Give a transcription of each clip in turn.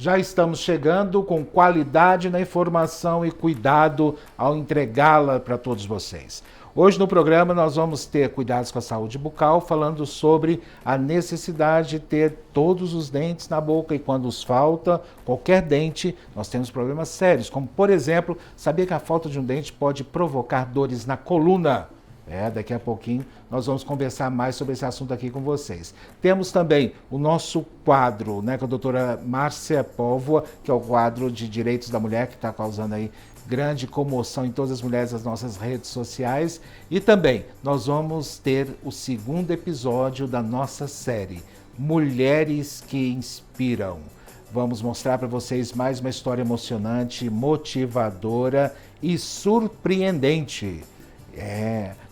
Já estamos chegando com qualidade na informação e cuidado ao entregá-la para todos vocês. Hoje no programa nós vamos ter cuidados com a saúde bucal, falando sobre a necessidade de ter todos os dentes na boca e quando os falta qualquer dente, nós temos problemas sérios, como por exemplo, sabia que a falta de um dente pode provocar dores na coluna? Daqui a pouquinho nós vamos conversar mais sobre esse assunto aqui com vocês. Temos também o nosso quadro, com a doutora Márcia Póvoa, que é o quadro de Direitos da Mulher, que está causando aí grande comoção em todas as mulheres das nossas redes sociais. E também nós vamos ter o segundo episódio da nossa série, Mulheres que Inspiram. Vamos mostrar para vocês mais uma história emocionante, motivadora e surpreendente.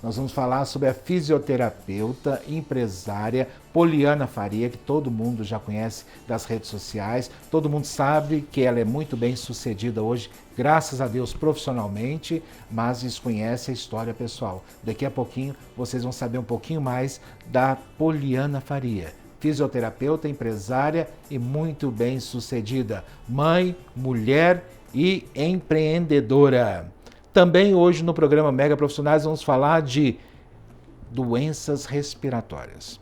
Nós vamos falar sobre a fisioterapeuta, empresária Poliana Faria, que todo mundo já conhece das redes sociais, todo mundo sabe que ela é muito bem sucedida hoje, graças a Deus profissionalmente, mas desconhece a história pessoal. Daqui a pouquinho vocês vão saber um pouquinho mais da Poliana Faria, fisioterapeuta, empresária e muito bem sucedida, mãe, mulher e empreendedora. Também hoje no programa Mega Profissionais vamos falar de doenças respiratórias.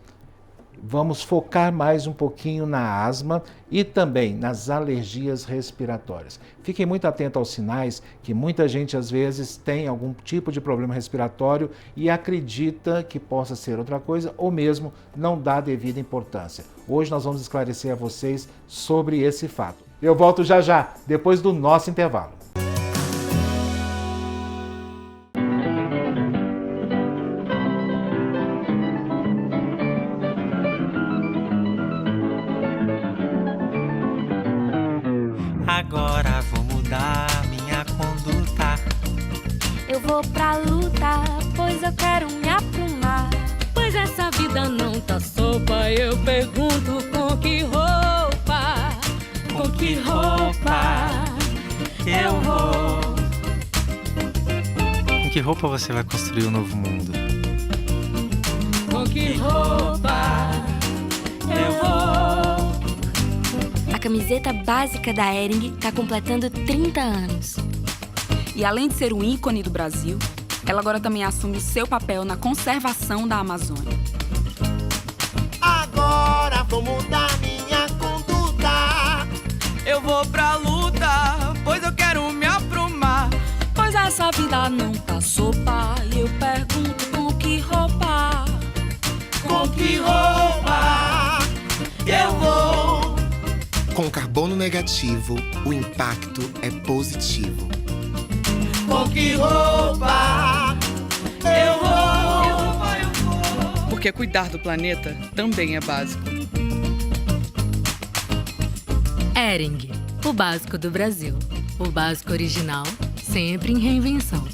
Vamos focar mais um pouquinho na asma e também nas alergias respiratórias. Fiquem muito atentos aos sinais que muita gente às vezes tem algum tipo de problema respiratório e acredita que possa ser outra coisa ou mesmo não dá devida importância. Hoje nós vamos esclarecer a vocês sobre esse fato. Eu volto já, depois do nosso intervalo. Agora vou mudar minha conduta. Eu vou pra luta, pois eu quero me aprumar. Pois essa vida não tá sopa, eu pergunto com que roupa? Com que roupa eu vou? Com que roupa você vai construir um novo mundo? Com que roupa eu vou? A camiseta básica da Hering está completando 30 anos. E além de ser um ícone do Brasil, ela agora também assume o seu papel na conservação da Amazônia. Agora vou mudar minha conduta. Eu vou pra luta, pois eu quero me aprumar. Pois essa vida não tá sopa, e eu pergunto com que roupa? Com que roupa eu vou? Com carbono negativo, o impacto é positivo. Com que roupa eu vou? Porque cuidar do planeta também é básico. Hering, o básico do Brasil. O básico original, sempre em reinvenção.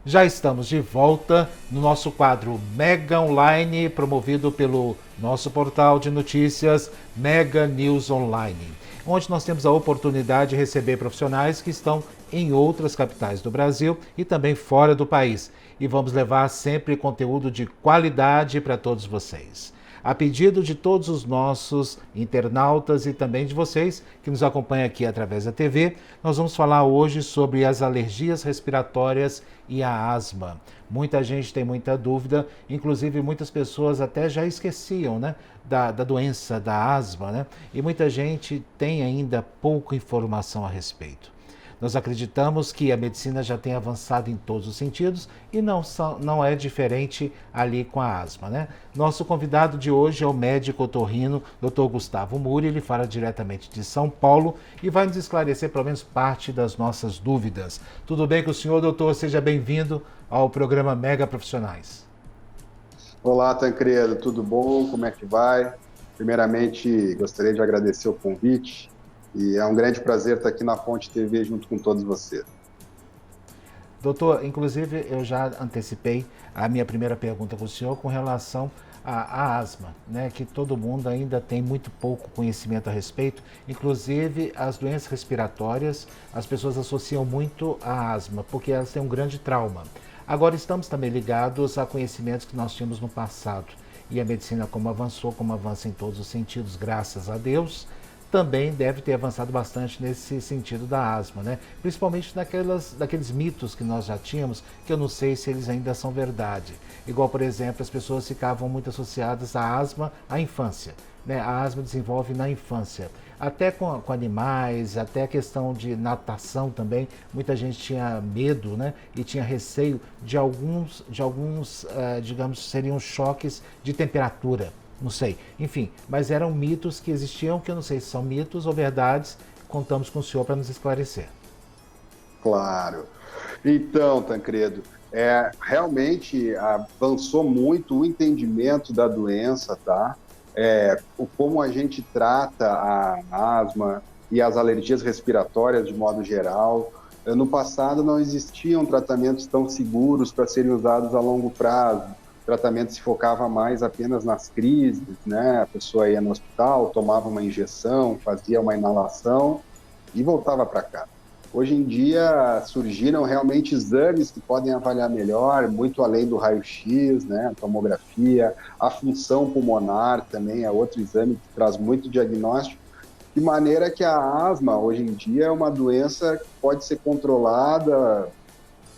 Já estamos de volta no nosso quadro Mega Online, promovido pelo nosso portal de notícias Mega News Online, onde nós temos a oportunidade de receber profissionais que estão em outras capitais do Brasil e também fora do país. E vamos levar sempre conteúdo de qualidade para todos vocês. A pedido de todos os nossos internautas e também de vocês que nos acompanham aqui através da TV, nós vamos falar hoje sobre as alergias respiratórias e a asma. Muita gente tem muita dúvida, inclusive muitas pessoas até já esqueciam, da doença, da asma, E muita gente tem ainda pouca informação a respeito. Nós acreditamos que a medicina já tem avançado em todos os sentidos e não é diferente ali com a asma, Nosso convidado de hoje é o médico otorrino, Dr. Gustavo Muri, ele fala diretamente de São Paulo e vai nos esclarecer pelo menos parte das nossas dúvidas. Tudo bem com o senhor, doutor? Seja bem-vindo ao programa Mega Profissionais. Olá, Tancredo, tudo bom? Como é que vai? Primeiramente, gostaria de agradecer o convite. E é um grande prazer estar aqui na Fonte TV junto com todos vocês. Doutor, inclusive eu já antecipei a minha primeira pergunta para o senhor com relação à asma, que todo mundo ainda tem muito pouco conhecimento a respeito. Inclusive as doenças respiratórias, as pessoas associam muito à asma, porque elas têm um grande trauma. Agora estamos também ligados a conhecimentos que nós tínhamos no passado. e a medicina como avançou, como avança em todos os sentidos, graças a Deus, também deve ter avançado bastante nesse sentido da asma, né? Principalmente daqueles mitos que nós já tínhamos, que eu não sei se eles ainda são verdade. Igual, por exemplo, as pessoas ficavam muito associadas à asma à infância, né? A asma desenvolve na infância. Até com animais, até a questão de natação também, muita gente tinha medo, né? E tinha receio de alguns digamos, seriam choques de temperatura. Não sei, enfim, mas eram mitos que existiam, que eu não sei se são mitos ou verdades. Contamos com o senhor para nos esclarecer. Claro. Então, Tancredo, realmente avançou muito o entendimento da doença, tá? Como a gente trata a asma e as alergias respiratórias de modo geral. No passado não existiam tratamentos tão seguros para serem usados a longo prazo. O tratamento se focava mais apenas nas crises, né? A pessoa ia no hospital, tomava uma injeção, fazia uma inalação e voltava para casa. Hoje em dia surgiram realmente exames que podem avaliar melhor, muito além do raio-x, né? A tomografia, a função pulmonar também é outro exame que traz muito diagnóstico, de maneira que a asma hoje em dia é uma doença que pode ser controlada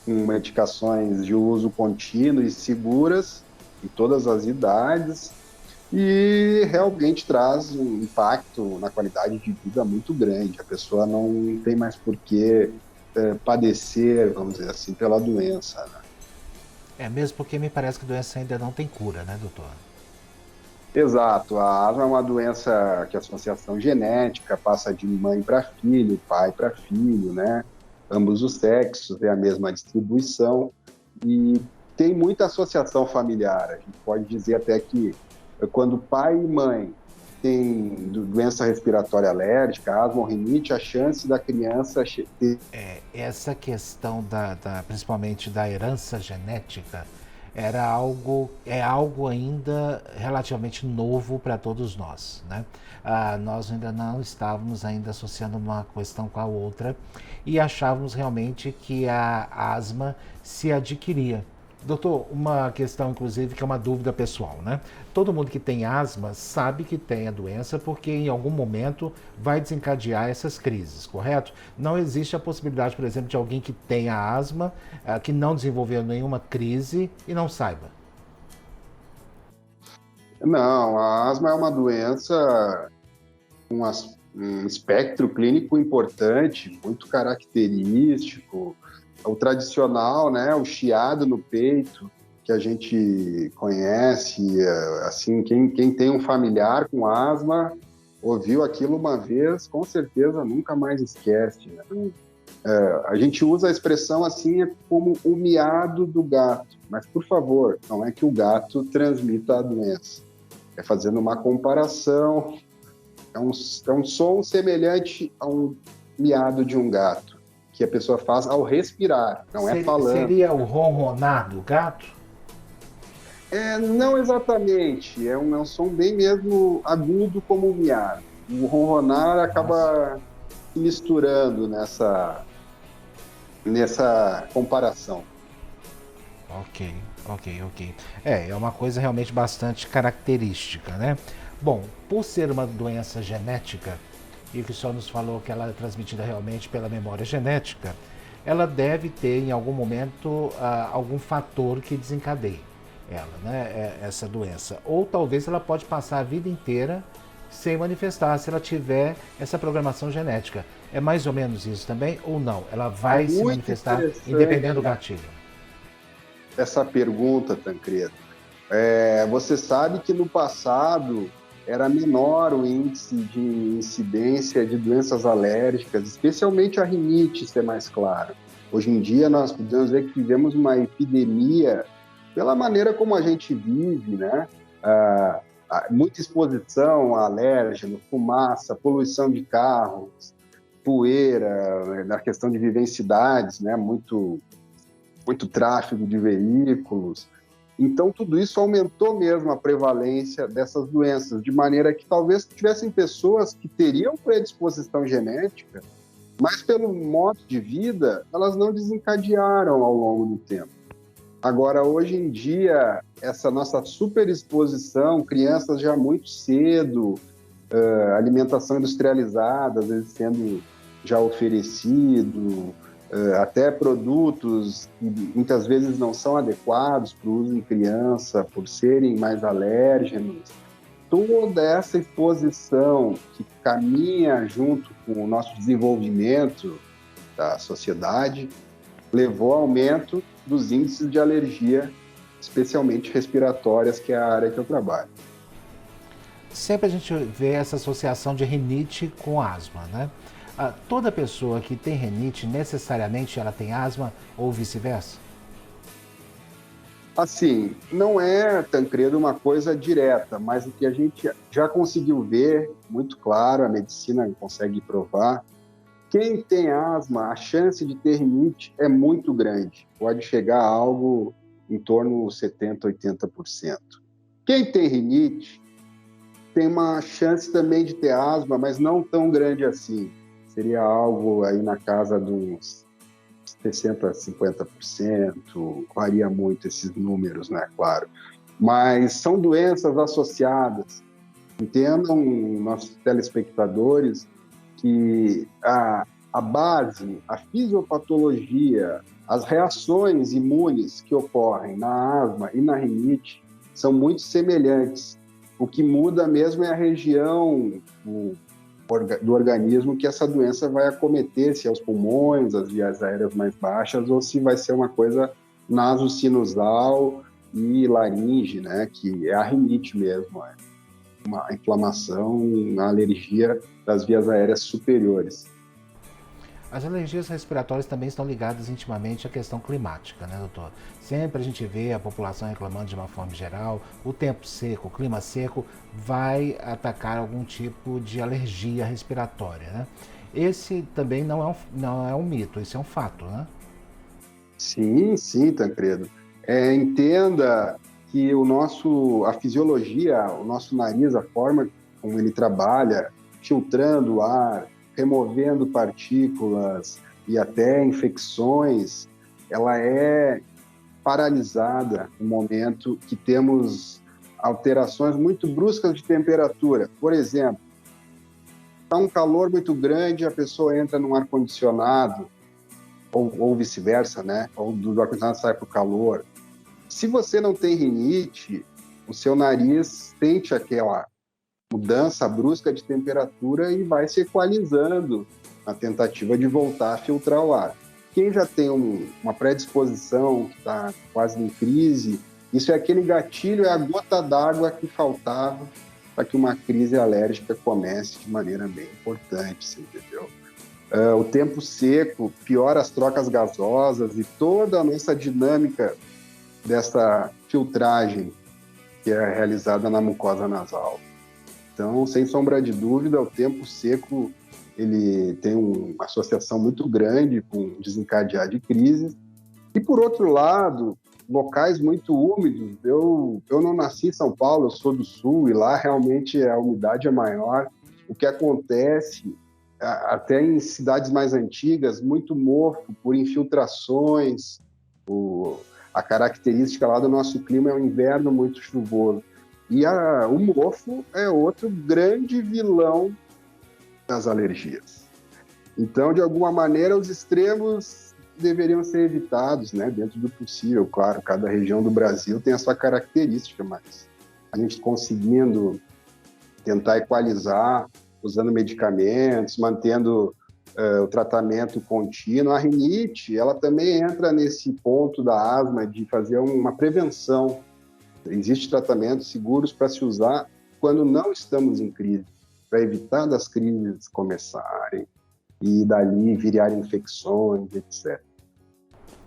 com medicações de uso contínuo e seguras em todas as idades, e realmente traz um impacto na qualidade de vida muito grande. A pessoa não tem mais por que padecer, vamos dizer assim, pela doença, né? Mesmo porque me parece que a doença ainda não tem cura, né, doutor? Exato, a asma é uma doença que a associação genética passa de mãe para filho, pai para filho, né? Ambos os sexos, é a mesma distribuição, e tem muita associação familiar. A gente pode dizer até que quando pai e mãe têm doença respiratória alérgica, asma ou rinite, a chance da criança ter... Essa questão principalmente da herança genética é algo ainda relativamente novo para todos nós, né? Nós ainda não estávamos associando uma questão com a outra e achávamos realmente que a asma se adquiria. Doutor, uma questão inclusive que é uma dúvida pessoal, né? Todo mundo que tem asma sabe que tem a doença porque em algum momento vai desencadear essas crises, correto? Não existe a possibilidade, por exemplo, de alguém que tenha asma, que não desenvolveu nenhuma crise e não saiba. Não, a asma é uma doença com um espectro clínico importante, muito característico. O tradicional, né, o chiado no peito, que a gente conhece, assim, quem tem um familiar com asma, ouviu aquilo uma vez, com certeza nunca mais esquece, né? A gente usa a expressão assim como o miado do gato, mas, por favor, não é que o gato transmita a doença. É fazendo uma comparação, é um som semelhante a um miado de um gato, que a pessoa faz ao respirar, não é falando. Seria o ronronar do gato? Não exatamente, é um som bem mesmo agudo como o miado. O ronronar acaba se misturando nessa comparação. Ok. É uma coisa realmente bastante característica, né? Bom, por ser uma doença genética, e que o senhor nos falou que ela é transmitida realmente pela memória genética, ela deve ter em algum momento algum fator que desencadeie ela, né? Essa doença. Ou talvez ela pode passar a vida inteira sem manifestar, se ela tiver essa programação genética. É mais ou menos isso também ou não? Ela vai se manifestar independente do gatilho? Essa pergunta, Tancredo. Você sabe que no passado era menor o índice de incidência de doenças alérgicas, especialmente a rinite, ser mais claro. Hoje em dia, nós podemos dizer que tivemos uma epidemia pela maneira como a gente vive, né? Muita exposição a alérgeno, fumaça, poluição de carros, poeira, na questão de viver em cidades, né? Muito tráfego de veículos. Então, tudo isso aumentou mesmo a prevalência dessas doenças, de maneira que talvez tivessem pessoas que teriam predisposição genética, mas pelo modo de vida, elas não desencadearam ao longo do tempo. Agora, hoje em dia, essa nossa superexposição, crianças já muito cedo, alimentação industrializada, às vezes sendo já oferecido, até produtos que muitas vezes não são adequados para o uso em criança, por serem mais alérgenos. Toda essa exposição que caminha junto com o nosso desenvolvimento da sociedade levou ao aumento dos índices de alergia, especialmente respiratórias, que é a área que eu trabalho. Sempre a gente vê essa associação de rinite com asma, né? Toda pessoa que tem rinite, necessariamente ela tem asma ou vice-versa? Assim, não é, Tancredo, uma coisa direta, mas o que a gente já conseguiu ver, muito claro, a medicina consegue provar, quem tem asma, a chance de ter rinite é muito grande, pode chegar a algo em torno de 70%, 80%. Quem tem rinite tem uma chance também de ter asma, mas não tão grande assim. Seria algo aí na casa de uns 60% a 50%, varia muito esses números, né, claro. Mas são doenças associadas. Entendam, nossos telespectadores, que a base, a fisiopatologia, as reações imunes que ocorrem na asma e na rinite são muito semelhantes. O que muda mesmo é a região do organismo que essa doença vai acometer, se é os pulmões, as vias aéreas mais baixas, ou se vai ser uma coisa nasosinusal e laringe, né, que é a rinite mesmo, é uma inflamação, uma alergia das vias aéreas superiores. As alergias respiratórias também estão ligadas intimamente à questão climática, né, doutor? Sempre a gente vê a população reclamando de uma forma geral, o tempo seco, o clima seco vai atacar algum tipo de alergia respiratória, né? Esse também não é um mito, esse é um fato, né? Sim, Tancredo. Entenda que a fisiologia, o nosso nariz, a forma como ele trabalha, filtrando o ar, removendo partículas e até infecções, ela é paralisada no momento que temos alterações muito bruscas de temperatura. Por exemplo, está um calor muito grande, a pessoa entra num ar-condicionado, ou vice-versa, né? Ou do ar-condicionado sai para o calor. Se você não tem rinite, o seu nariz sente aquela mudança brusca de temperatura e vai se equalizando na tentativa de voltar a filtrar o ar. Quem já tem uma predisposição, que está quase em crise, isso é aquele gatilho, é a gota d'água que faltava para que uma crise alérgica comece de maneira bem importante, você entendeu? O tempo seco piora as trocas gasosas e toda a nossa dinâmica dessa filtragem que é realizada na mucosa nasal. Então, sem sombra de dúvida, o tempo seco ele tem uma associação muito grande com desencadear de crises. E, por outro lado, locais muito úmidos. Eu não nasci em São Paulo, eu sou do Sul, e lá realmente a umidade é maior. O que acontece, até em cidades mais antigas, muito mofo por infiltrações. A característica lá do nosso clima é um inverno muito chuvoso. E o mofo é outro grande vilão das alergias. Então, de alguma maneira, os extremos deveriam ser evitados, né, dentro do possível. Claro, cada região do Brasil tem a sua característica, mas a gente conseguindo tentar equalizar, usando medicamentos, mantendo o tratamento contínuo. A rinite, ela também entra nesse ponto da asma de fazer uma prevenção. Existem tratamentos seguros para se usar quando não estamos em crise, para evitar das crises começarem e dali virarem infecções, etc.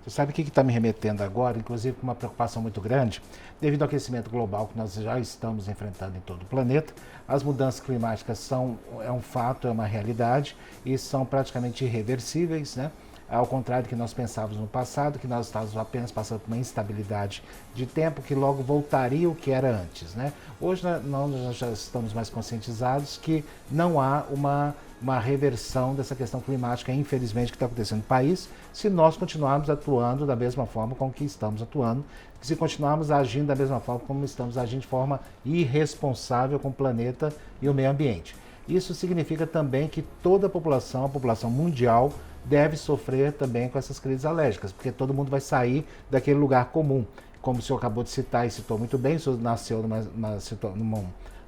Você sabe o que está me remetendo agora, inclusive com uma preocupação muito grande, devido ao aquecimento global que nós já estamos enfrentando em todo o planeta. As mudanças climáticas é um fato, é uma realidade e são praticamente irreversíveis, né? Ao contrário do que nós pensávamos no passado, que nós estávamos apenas passando por uma instabilidade de tempo que logo voltaria o que era antes, né? Hoje nós já estamos mais conscientizados que não há uma uma reversão dessa questão climática, infelizmente, que está acontecendo no país, se nós continuarmos atuando da mesma forma com que estamos atuando, se continuarmos agindo da mesma forma como estamos agindo, de forma irresponsável com o planeta e o meio ambiente. Isso significa também que toda a população mundial, deve sofrer também com essas crises alérgicas, porque todo mundo vai sair daquele lugar comum. Como o senhor acabou de citar e citou muito bem, o senhor nasceu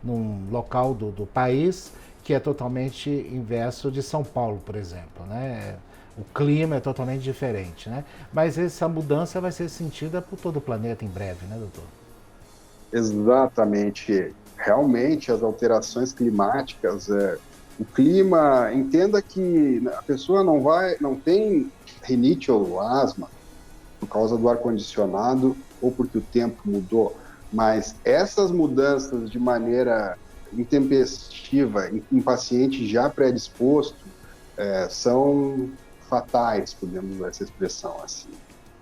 num local do país que é totalmente inverso de São Paulo, por exemplo, né? O clima é totalmente diferente, né? Mas essa mudança vai ser sentida por todo o planeta em breve, né, doutor? Exatamente. Realmente, as alterações climáticas, o clima, entenda que a pessoa não tem rinite ou asma por causa do ar-condicionado ou porque o tempo mudou, mas essas mudanças de maneira intempestiva em paciente já predisposto são fatais, podemos usar essa expressão assim.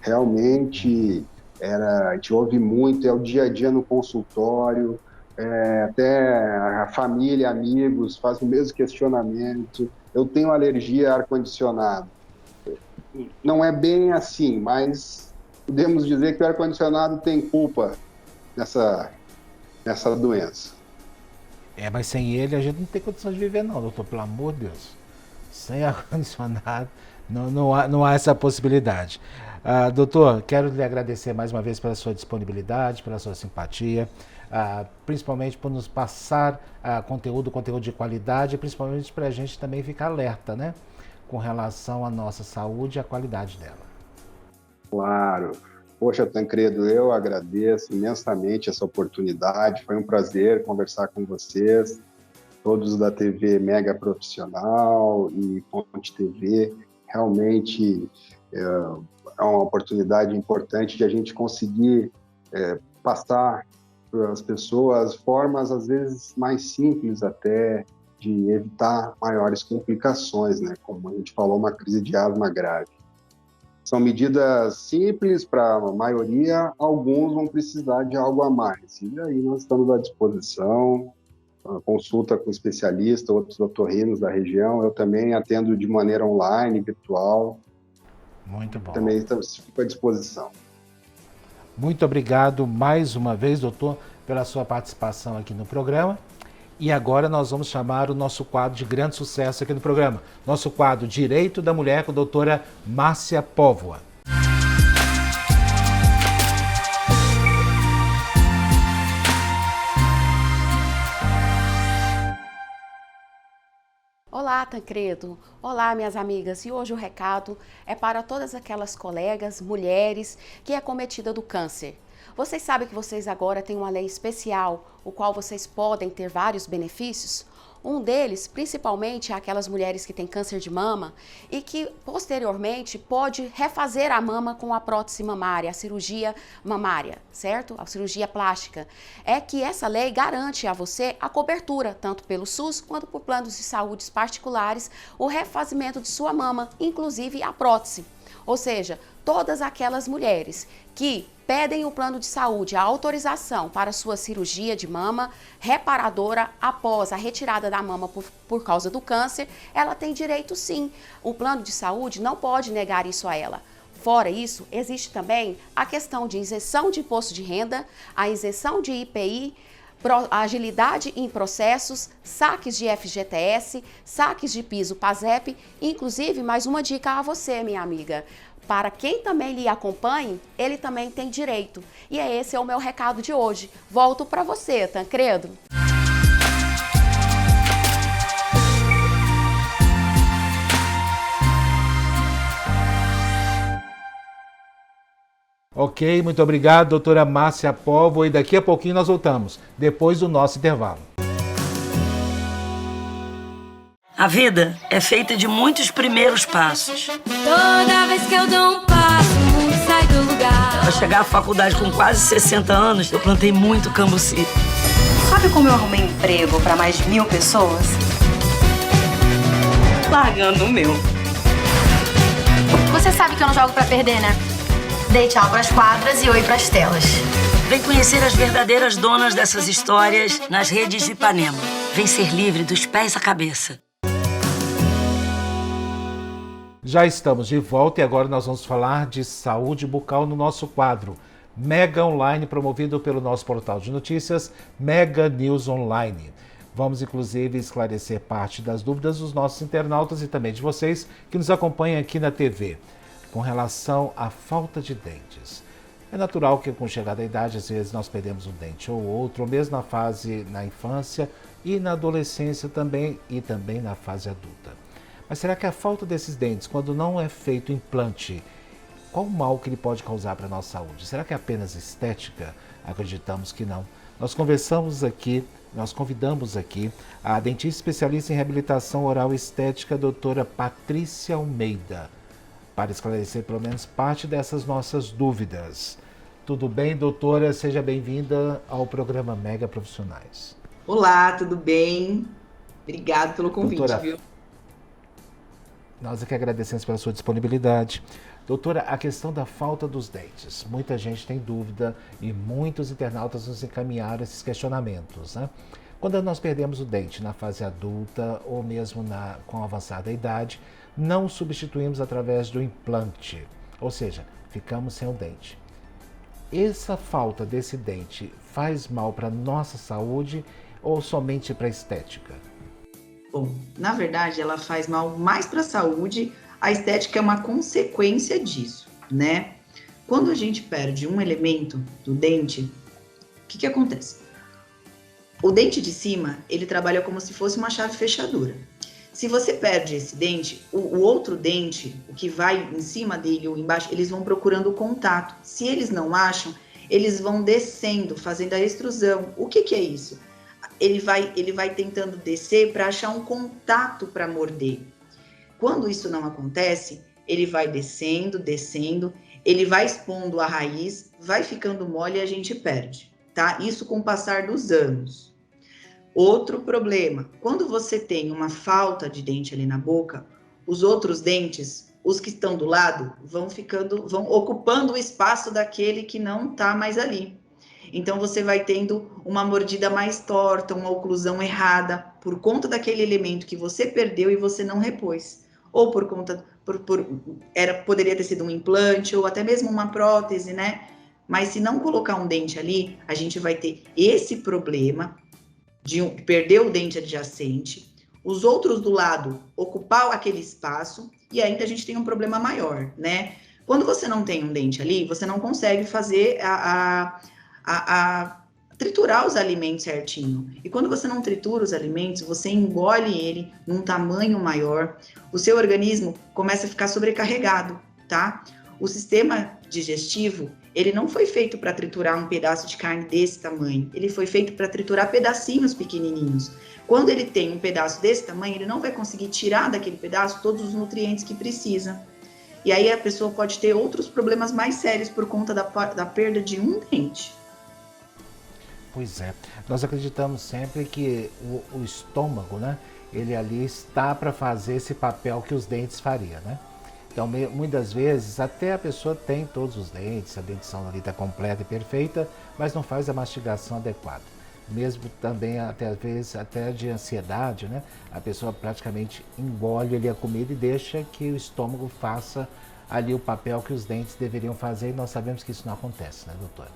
Realmente, a gente ouve muito, é o dia a dia no consultório, até a família, amigos fazem o mesmo questionamento. Eu tenho alergia a ar-condicionado. Não é bem assim, mas podemos dizer que o ar-condicionado tem culpa nessa doença. Mas sem ele a gente não tem condição de viver não, doutor, pelo amor de Deus. Sem ar-condicionado não há essa possibilidade. Doutor, quero lhe agradecer mais uma vez pela sua disponibilidade, pela sua simpatia, principalmente por nos passar conteúdo de qualidade, principalmente para a gente também ficar alerta, né, com relação à nossa saúde e à qualidade dela. Claro. Poxa, Tancredo, eu agradeço imensamente essa oportunidade, foi um prazer conversar com vocês, todos da TV Mega Profissional e Ponte TV. Realmente é uma oportunidade importante de a gente conseguir passar para as pessoas formas, às vezes, mais simples até, de evitar maiores complicações, né? Como a gente falou, uma crise de asma grave. São medidas simples para a maioria, alguns vão precisar de algo a mais. E aí nós estamos à disposição, consulta com especialistas, outros otorrinos da região. Eu também atendo de maneira online, virtual. Muito bom. Também fico à disposição. Muito obrigado mais uma vez, doutor, pela sua participação aqui no programa. E agora nós vamos chamar o nosso quadro de grande sucesso aqui no programa. Nosso quadro Direito da Mulher com a doutora Márcia Póvoa. Olá, Tancredo. Olá, minhas amigas. E hoje o recado é para todas aquelas colegas, mulheres, que é acometida do câncer. Vocês sabem que vocês agora têm uma lei especial, o qual vocês podem ter vários benefícios? Um deles, principalmente, é aquelas mulheres que têm câncer de mama e que, posteriormente, pode refazer a mama com a prótese mamária, a cirurgia mamária, certo? A cirurgia plástica. É que essa lei garante a você a cobertura, tanto pelo SUS quanto por planos de saúde particulares, o refazimento de sua mama, inclusive a prótese. Ou seja, todas aquelas mulheres que pedem o plano de saúde a autorização para sua cirurgia de mama reparadora após a retirada da mama por causa do câncer, ela tem direito sim. O plano de saúde não pode negar isso a ela. Fora isso, existe também a questão de isenção de imposto de renda, a isenção de IPI, agilidade em processos, saques de FGTS, saques de piso PASEP, inclusive mais uma dica a você, minha amiga. Para quem também lhe acompanhe, ele também tem direito. E esse é o meu recado de hoje. Volto para você, Tancredo. Ok, muito obrigado, doutora Márcia Póvoa. E daqui a pouquinho nós voltamos, depois do nosso intervalo. A vida é feita de muitos primeiros passos. Toda vez que eu dou um passo, o mundo sai do lugar. Ao chegar à faculdade com quase 60 anos, eu plantei muito cambuci. Sabe como eu arrumei emprego para mais de 1.000 pessoas? Largando o meu. Você sabe que eu não jogo pra perder, né? Dei tchau pras quadras e oi pras telas. Vem conhecer as verdadeiras donas dessas histórias nas redes de Ipanema. Vem ser livre dos pés à cabeça. Já estamos de volta e agora nós vamos falar de saúde bucal no nosso quadro Mega Online, promovido pelo nosso portal de notícias Mega News Online. Vamos, inclusive, esclarecer parte das dúvidas dos nossos internautas e também de vocês que nos acompanham aqui na TV, com relação à falta de dentes. É natural que com a chegada da idade, às vezes, nós perdemos um dente ou outro, ou mesmo na infância e na adolescência também, e também na fase adulta. Mas será que a falta desses dentes, quando não é feito implante, qual o mal que ele pode causar para a nossa saúde? Será que é apenas estética? Acreditamos que não. Nós convidamos aqui a dentista especialista em reabilitação oral e estética, a doutora Patrícia Almeida, para esclarecer pelo menos parte dessas nossas dúvidas. Tudo bem, doutora? Seja bem-vinda ao programa Mega Profissionais. Olá, tudo bem? Obrigado pelo convite, doutora, viu? Nós aqui agradecemos pela sua disponibilidade. Doutora, a questão da falta dos dentes. Muita gente tem dúvida e muitos internautas nos encaminharam esses questionamentos, né? Quando nós perdemos o dente na fase adulta ou mesmo com a avançada idade, não substituímos através do implante, ou seja, ficamos sem o dente. Essa falta desse dente faz mal para a nossa saúde ou somente para a estética? Bom, na verdade, ela faz mal mais para a saúde, a estética é uma consequência disso, né? Quando a gente perde um elemento do dente, o que acontece? O dente de cima, ele trabalha como se fosse uma chave fechadura. Se você perde esse dente, o outro dente, o que vai em cima dele ou embaixo, eles vão procurando o contato. Se eles não acham, eles vão descendo, fazendo a extrusão. O que é isso? Ele vai tentando descer para achar um contato para morder. Quando isso não acontece, ele vai descendo, ele vai expondo a raiz, vai ficando mole e a gente perde, tá? Isso com o passar dos anos. Outro problema, quando você tem uma falta de dente ali na boca, os outros dentes, os que estão do lado, vão ocupando o espaço daquele que não está mais ali. Então, você vai tendo uma mordida mais torta, uma oclusão errada, por conta daquele elemento que você perdeu e você não repôs. Ou por conta, poderia ter sido um implante, ou até mesmo uma prótese, né? Mas se não colocar um dente ali, a gente vai ter esse problema de perder o dente adjacente, os outros do lado ocupar aquele espaço, e ainda a gente tem um problema maior, né? Quando você não tem um dente ali, você não consegue fazer triturar os alimentos certinho. E quando você não tritura os alimentos, você engole ele num tamanho maior, o seu organismo começa a ficar sobrecarregado, tá? O sistema digestivo, ele não foi feito para triturar um pedaço de carne desse tamanho, ele foi feito para triturar pedacinhos pequenininhos. Quando ele tem um pedaço desse tamanho, ele não vai conseguir tirar daquele pedaço todos os nutrientes que precisa. E aí a pessoa pode ter outros problemas mais sérios por conta da perda de um dente. Pois é, nós acreditamos sempre que o estômago, né, ele ali está para fazer esse papel que os dentes fariam, né? Então, muitas vezes, até a pessoa tem todos os dentes, a dentição ali está completa e perfeita, mas não faz a mastigação adequada. Mesmo também, até às vezes, até de ansiedade, né? A pessoa praticamente engole ali a comida e deixa que o estômago faça ali o papel que os dentes deveriam fazer, e nós sabemos que isso não acontece, né, doutora?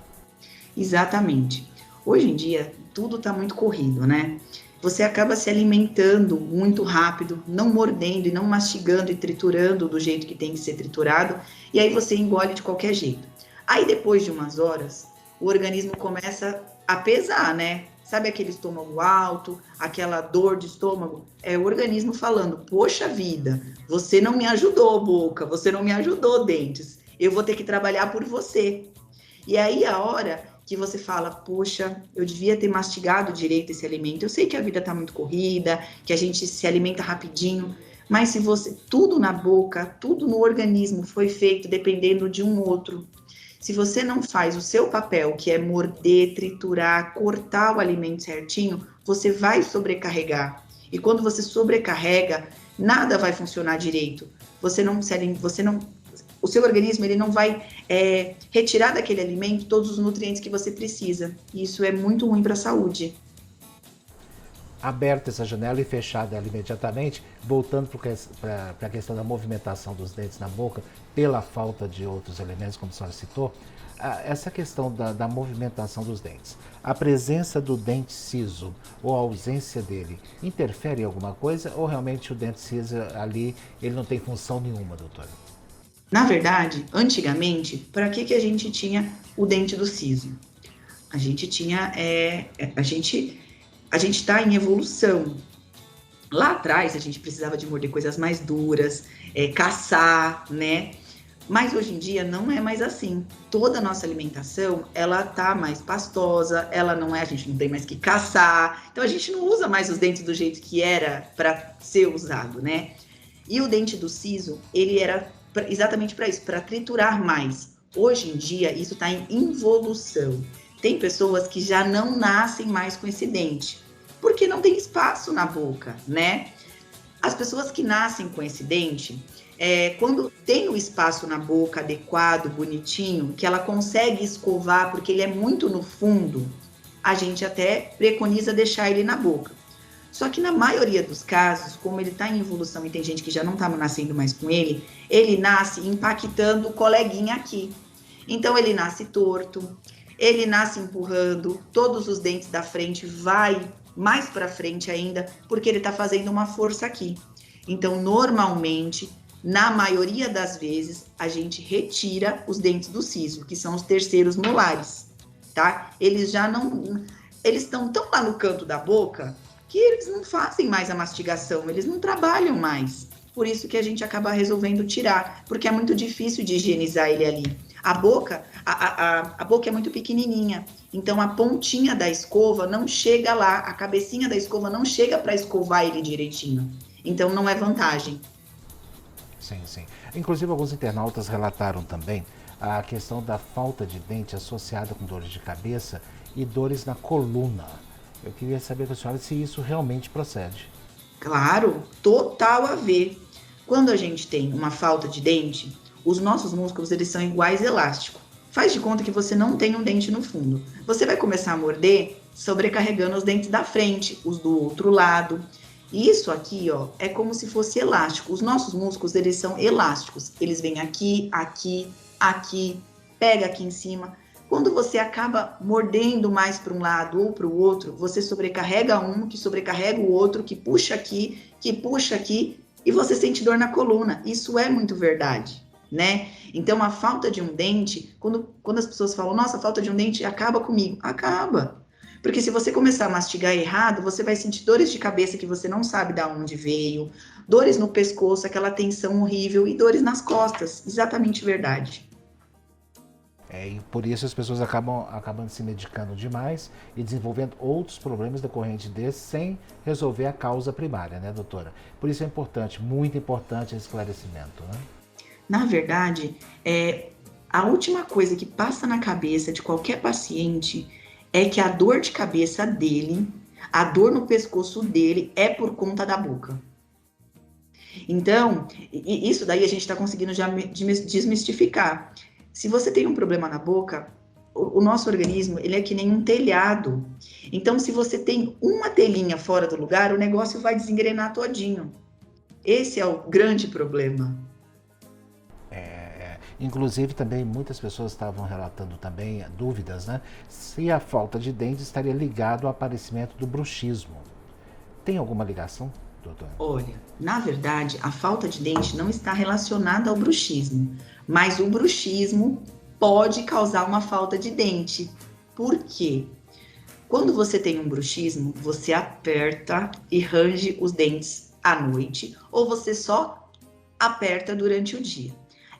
Exatamente. Hoje em dia, tudo está muito corrido, né? Você acaba se alimentando muito rápido, não mordendo e não mastigando e triturando do jeito que tem que ser triturado, e aí você engole de qualquer jeito. Aí depois de umas horas, o organismo começa a pesar, né? Sabe aquele estômago alto, aquela dor de estômago? É o organismo falando, poxa vida, você não me ajudou, boca, você não me ajudou, dentes, eu vou ter que trabalhar por você. E aí a hora que você fala, poxa, eu devia ter mastigado direito esse alimento. Eu sei que a vida tá muito corrida, que a gente se alimenta rapidinho, mas se você, tudo na boca, tudo no organismo foi feito dependendo de um outro. Se você não faz o seu papel, que é morder, triturar, cortar o alimento certinho, você vai sobrecarregar. E quando você sobrecarrega, nada vai funcionar direito. O seu organismo ele não vai retirar daquele alimento todos os nutrientes que você precisa. E isso é muito ruim para a saúde. aberta essa janela e fechada ela imediatamente, voltando para a questão da movimentação dos dentes na boca, pela falta de outros elementos, como a senhora citou, essa questão da movimentação dos dentes, a presença do dente ciso ou a ausência dele, interfere em alguma coisa ou realmente o dente ciso ali, ele não tem função nenhuma, doutora? Na verdade, antigamente, para que a gente tinha o dente do siso? A gente tinha, a gente está em evolução. Lá atrás, a gente precisava de morder coisas mais duras, caçar, né? Mas hoje em dia não é mais assim. Toda a nossa alimentação, ela tá mais pastosa, a gente não tem mais que caçar. Então a gente não usa mais os dentes do jeito que era para ser usado, né? E o dente do siso, ele era exatamente para isso, para triturar mais. Hoje em dia, isso está em involução. Tem pessoas que já não nascem mais com esse dente, porque não tem espaço na boca, né? As pessoas que nascem com esse dente, quando tem o espaço na boca adequado, bonitinho, que ela consegue escovar, porque ele é muito no fundo, a gente até preconiza deixar ele na boca. Só que na maioria dos casos, como ele está em evolução e tem gente que já não está nascendo mais com ele nasce impactando o coleguinha aqui. Então ele nasce torto, ele nasce empurrando, todos os dentes da frente vai mais para frente ainda, porque ele está fazendo uma força aqui. Então, normalmente, na maioria das vezes, a gente retira os dentes do siso, que são os terceiros molares, tá? Eles estão tão lá no canto da boca que eles não fazem mais a mastigação, eles não trabalham mais. Por isso que a gente acaba resolvendo tirar, porque é muito difícil de higienizar ele ali. A boca é muito pequenininha, então a pontinha da escova não chega lá, a cabecinha da escova não chega para escovar ele direitinho. Então não é vantagem. Sim, sim. Inclusive alguns internautas relataram também a questão da falta de dente associada com dores de cabeça e dores na coluna. Eu queria saber da senhora se isso realmente procede. Claro, total a ver. Quando a gente tem uma falta de dente, os nossos músculos, eles são iguais elástico. Faz de conta que você não tem um dente no fundo. Você vai começar a morder sobrecarregando os dentes da frente, os do outro lado. Isso aqui, ó, é como se fosse elástico. Os nossos músculos, eles são elásticos. Eles vêm aqui, aqui, aqui, pega aqui em cima. Quando você acaba mordendo mais para um lado ou para o outro, você sobrecarrega um, que sobrecarrega o outro, que puxa aqui, e você sente dor na coluna. Isso é muito verdade, né? Então, a falta de um dente, quando as pessoas falam, nossa, a falta de um dente acaba comigo. Acaba. Porque se você começar a mastigar errado, você vai sentir dores de cabeça que você não sabe de onde veio, dores no pescoço, aquela tensão horrível, e dores nas costas. Exatamente verdade. E por isso as pessoas acabam se medicando demais e desenvolvendo outros problemas decorrentes desses sem resolver a causa primária, né, doutora? Por isso é importante, muito importante esse esclarecimento, né? Na verdade, a última coisa que passa na cabeça de qualquer paciente é que a dor de cabeça dele, a dor no pescoço dele é por conta da boca. Então, isso daí a gente está conseguindo já desmistificar. Se você tem um problema na boca, o nosso organismo, ele é que nem um telhado. Então, se você tem uma telhinha fora do lugar, o negócio vai desengrenar todinho. Esse é o grande problema. Inclusive, também muitas pessoas estavam relatando também dúvidas, né? Se a falta de dente estaria ligado ao aparecimento do bruxismo. Tem alguma ligação, doutora? Olha, na verdade, a falta de dente não está relacionada ao bruxismo, mas o bruxismo pode causar uma falta de dente. Por quê? Quando você tem um bruxismo, você aperta e range os dentes à noite, ou você só aperta durante o dia.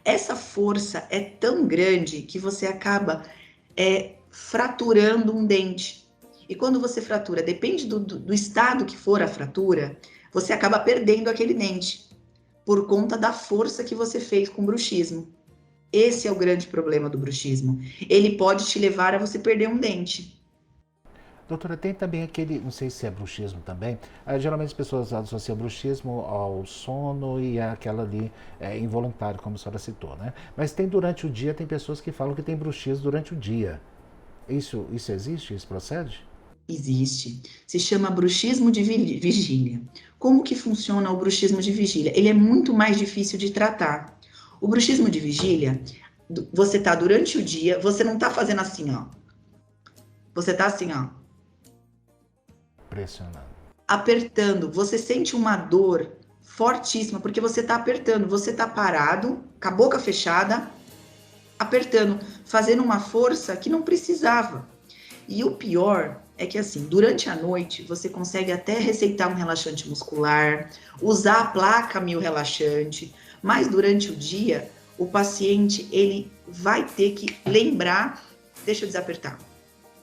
Essa força é tão grande que você acaba fraturando um dente. E quando você fratura, depende do estado que for a fratura, você acaba perdendo aquele dente por conta da força que você fez com o bruxismo. Esse é o grande problema do bruxismo. Ele pode te levar a você perder um dente. Doutora, tem também aquele, não sei se é bruxismo também, geralmente as pessoas associam bruxismo ao sono e aquela ali involuntário, como a senhora citou, né? Mas tem durante o dia, tem pessoas que falam que tem bruxismo durante o dia. Isso existe? Isso procede? Existe. Se chama bruxismo de vigília. Como que funciona o bruxismo de vigília? Ele é muito mais difícil de tratar. O bruxismo de vigília, você tá durante o dia, você não tá fazendo assim, ó. Você tá assim, ó. Pressionando. Apertando. Você sente uma dor fortíssima, porque você tá apertando. Você tá parado, com a boca fechada, apertando, fazendo uma força que não precisava. E o pior é que, assim, durante a noite, você consegue até receitar um relaxante muscular, usar a placa mio-relaxante, mas durante o dia, o paciente, ele vai ter que lembrar, deixa eu desapertar,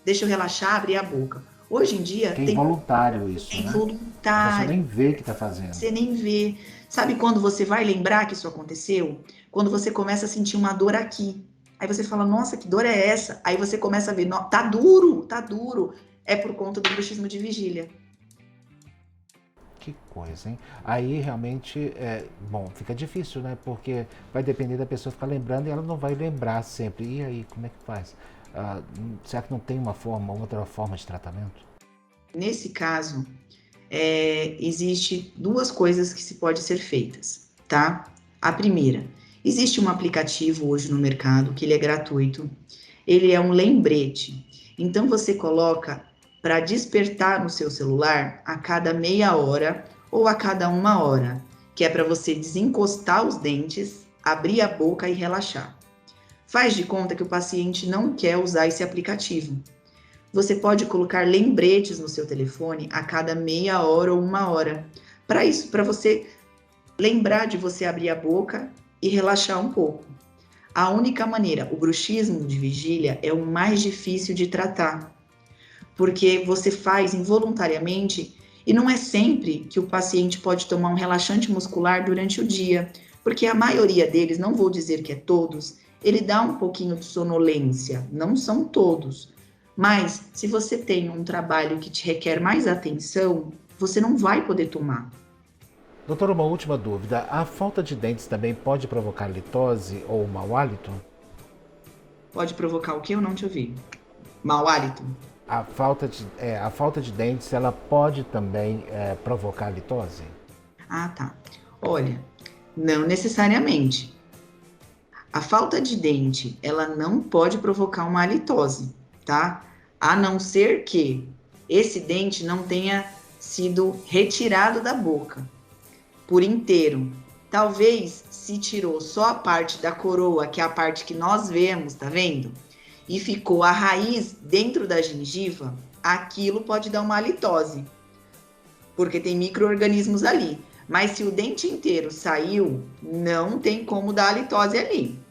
deixa eu relaxar, abrir a boca. Hoje em dia... É involuntário isso, é né? Involuntário. Você nem vê o que está fazendo. Você nem vê. Sabe quando você vai lembrar que isso aconteceu? Quando você começa a sentir uma dor aqui. Aí você fala, nossa, que dor é essa? Aí você começa a ver, tá duro, tá duro. É por conta do bruxismo de vigília. Que coisa, hein? Aí realmente, fica difícil, né? Porque vai depender da pessoa ficar lembrando e ela não vai lembrar sempre. E aí, como é que faz? Será que não tem outra forma de tratamento? Nesse caso, existe duas coisas que se pode ser feitas, tá? A primeira, existe um aplicativo hoje no mercado que ele é gratuito. Ele é um lembrete. Então você coloca para despertar no seu celular a cada meia hora ou a cada 1 hora, que é para você desencostar os dentes, abrir a boca e relaxar. Faz de conta que o paciente não quer usar esse aplicativo. Você pode colocar lembretes no seu telefone a cada meia hora ou 1 hora. Para isso, para você lembrar de você abrir a boca e relaxar um pouco. A única maneira, o bruxismo de vigília é o mais difícil de tratar, porque você faz involuntariamente e não é sempre que o paciente pode tomar um relaxante muscular durante o dia, porque a maioria deles, não vou dizer que é todos, ele dá um pouquinho de sonolência, não são todos. Mas se você tem um trabalho que te requer mais atenção, você não vai poder tomar. Doutora, uma última dúvida. A falta de dentes também pode provocar litose ou mau hálito? Pode provocar o quê? Eu não te ouvi. Mau hálito? A falta de dentes, ela pode também provocar litose? Ah, tá. Olha, não necessariamente. A falta de dente, ela não pode provocar uma halitose, tá? A não ser que esse dente não tenha sido retirado da boca por inteiro. Talvez se tirou só a parte da coroa, que é a parte que nós vemos, tá vendo? E ficou a raiz dentro da gengiva, aquilo pode dar uma halitose, porque tem micro-organismos ali. Mas se o dente inteiro saiu, não tem como dar halitose ali.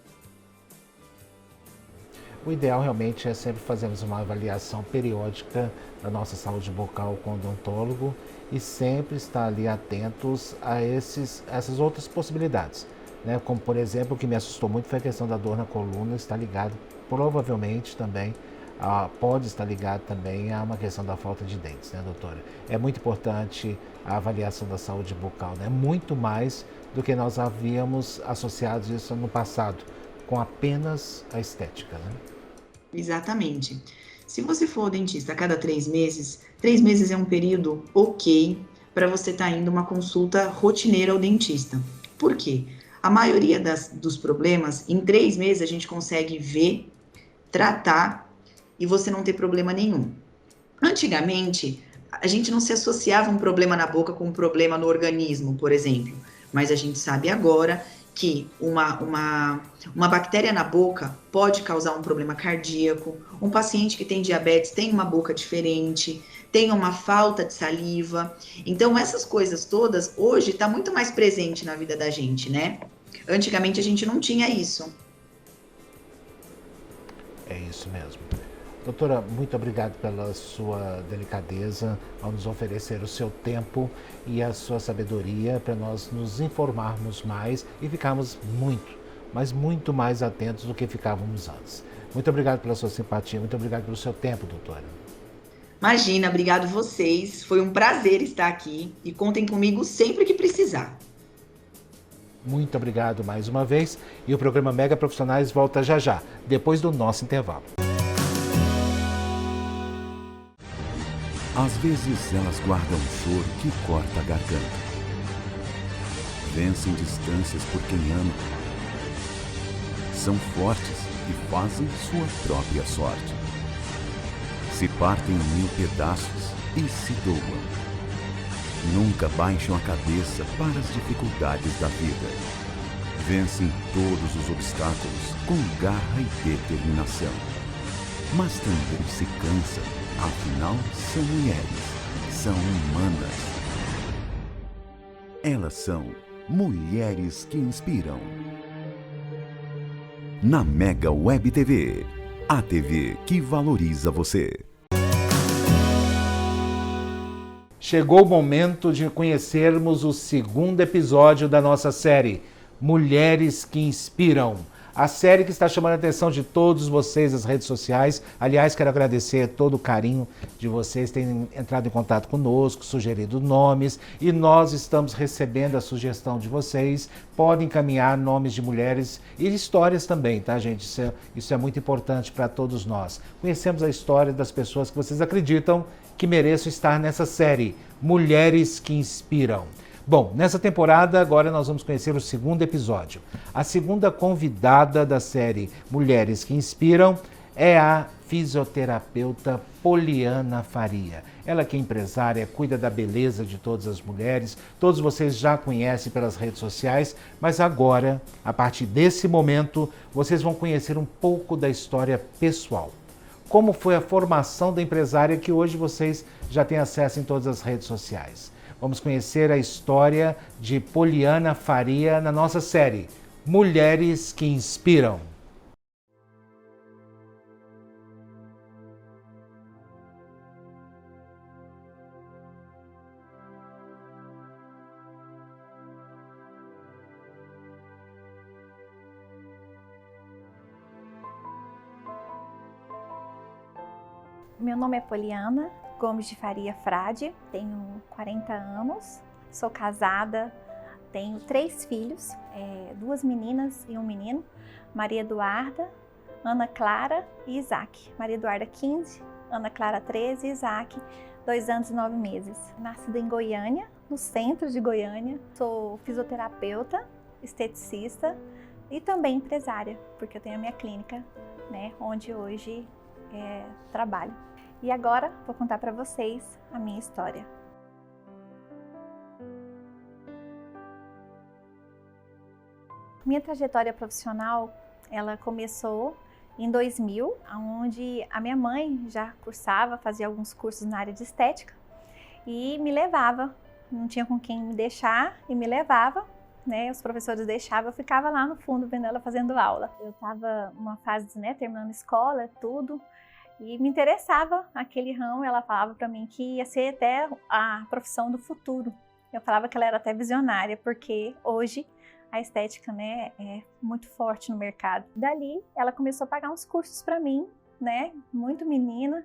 O ideal realmente é sempre fazermos uma avaliação periódica da nossa saúde bucal com o odontólogo e sempre estar ali atentos a essas outras possibilidades, né? Como, por exemplo, o que me assustou muito foi a questão da dor na coluna, está ligado provavelmente também, pode estar ligado também a uma questão da falta de dentes, né, doutora? É muito importante a avaliação da saúde bucal, né? Muito mais do que nós havíamos associado isso no passado, com apenas a estética, né? Exatamente. Se você for ao dentista a cada 3 meses, 3 meses é um período ok para você estar indo uma consulta rotineira ao dentista. Por quê? A maioria dos problemas, em 3 meses a gente consegue ver, tratar e você não ter problema nenhum. Antigamente, a gente não se associava um problema na boca com um problema no organismo, por exemplo. Mas a gente sabe agora que uma bactéria na boca pode causar um problema cardíaco, um paciente que tem diabetes tem uma boca diferente, tem uma falta de saliva. Então, essas coisas todas, hoje, está muito mais presente na vida da gente, né? Antigamente, a gente não tinha isso. É isso mesmo. Doutora, muito obrigado pela sua delicadeza ao nos oferecer o seu tempo e a sua sabedoria para nós nos informarmos mais e ficarmos muito mais atentos do que ficávamos antes. Muito obrigado pela sua simpatia, muito obrigado pelo seu tempo, doutora. Imagina, obrigado vocês. Foi um prazer estar aqui e contem comigo sempre que precisar. Muito obrigado mais uma vez e o programa Mega Profissionais volta já, depois do nosso intervalo. Às vezes elas guardam um choro que corta a garganta. Vencem distâncias por quem ama. São fortes e fazem sua própria sorte. Se partem em 1000 pedaços e se doam. Nunca baixam a cabeça para as dificuldades da vida. Vencem todos os obstáculos com garra e determinação. Mas também se cansam, afinal são mulheres, são humanas. Elas são mulheres que inspiram. Na Mega Web TV, a TV que valoriza você. Chegou o momento de conhecermos o segundo episódio da nossa série, Mulheres que Inspiram. A série que está chamando a atenção de todos vocês nas redes sociais. Aliás, quero agradecer todo o carinho de vocês terem entrado em contato conosco, sugerido nomes, e nós estamos recebendo a sugestão de vocês. Podem encaminhar nomes de mulheres e histórias também, tá, gente? Isso é muito importante para todos nós. Conhecemos a história das pessoas que vocês acreditam que mereçam estar nessa série, Mulheres que Inspiram. Bom, nessa temporada agora nós vamos conhecer o segundo episódio. A segunda convidada da série Mulheres que Inspiram é a fisioterapeuta Poliana Faria. Ela que é empresária, cuida da beleza de todas as mulheres, todos vocês já conhecem pelas redes sociais, mas agora, a partir desse momento, vocês vão conhecer um pouco da história pessoal. Como foi a formação da empresária que hoje vocês já têm acesso em todas as redes sociais. Vamos conhecer a história de Poliana Faria na nossa série Mulheres que Inspiram. Meu nome é Poliana Gomes de Faria Frade, tenho 40 anos, sou casada, tenho 3 filhos, 2 meninas e um menino, Maria Eduarda, Ana Clara e Isaac. Maria Eduarda 15, Ana Clara 13 e Isaac 2 anos e 9 meses. Nascida em Goiânia, no centro de Goiânia, sou fisioterapeuta, esteticista e também empresária, porque eu tenho a minha clínica, né, onde hoje trabalho. E agora vou contar para vocês a minha história. Minha trajetória profissional, ela começou em 2000, onde a minha mãe já cursava, fazia alguns cursos na área de estética e me levava, não tinha com quem me deixar e me levava, né? Os professores deixavam, eu ficava lá no fundo vendo ela fazendo aula. Eu estava numa fase, né, terminando escola, tudo, e me interessava aquele ramo. Ela falava para mim que ia ser até a profissão do futuro. Eu falava que ela era até visionária, porque hoje a estética, né, é muito forte no mercado. Dali, ela começou a pagar uns cursos para mim, né, muito menina,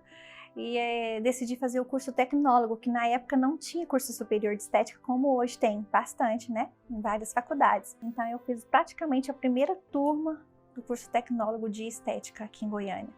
e decidi fazer o curso tecnólogo, que na época não tinha curso superior de estética, como hoje tem bastante, né, em várias faculdades. Então eu fiz praticamente a primeira turma do curso tecnólogo de estética aqui em Goiânia.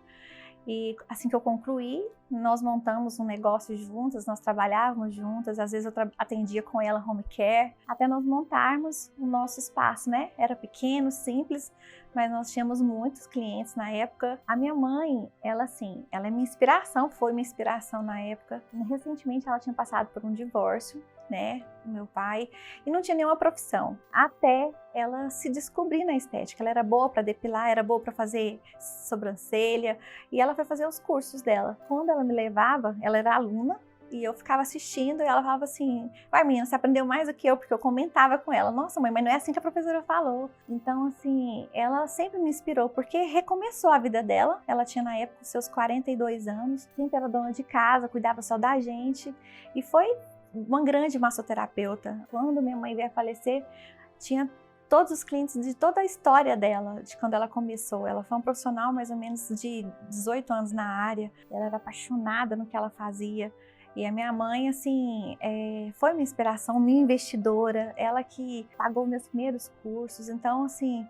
E assim que eu concluí, nós montamos um negócio juntas, nós trabalhávamos juntas, às vezes eu atendia com ela home care, até nós montarmos o nosso espaço, né? Era pequeno, simples, mas nós tínhamos muitos clientes na época. A minha mãe, ela é minha inspiração, foi minha inspiração na época. Recentemente ela tinha passado por um divórcio, né, do meu pai, e não tinha nenhuma profissão, até ela se descobrir na estética. Ela era boa para depilar, era boa para fazer sobrancelha, e ela foi fazer os cursos dela. Quando ela me levava, ela era aluna, e eu ficava assistindo, e ela falava assim: vai, menina, você aprendeu mais do que eu, porque eu comentava com ela: nossa, mãe, mas não é assim que a professora falou. Então, assim, ela sempre me inspirou, porque recomeçou a vida dela. Ela tinha, na época, seus 42 anos, sempre era dona de casa, cuidava só da gente, e foi uma grande massoterapeuta. Quando minha mãe veio a falecer, tinha todos os clientes de toda a história dela, de quando ela começou. Ela foi uma profissional mais ou menos de 18 anos na área, ela era apaixonada no que ela fazia. E a minha mãe, assim, foi minha inspiração, minha investidora, ela que pagou meus primeiros cursos. Então, assim,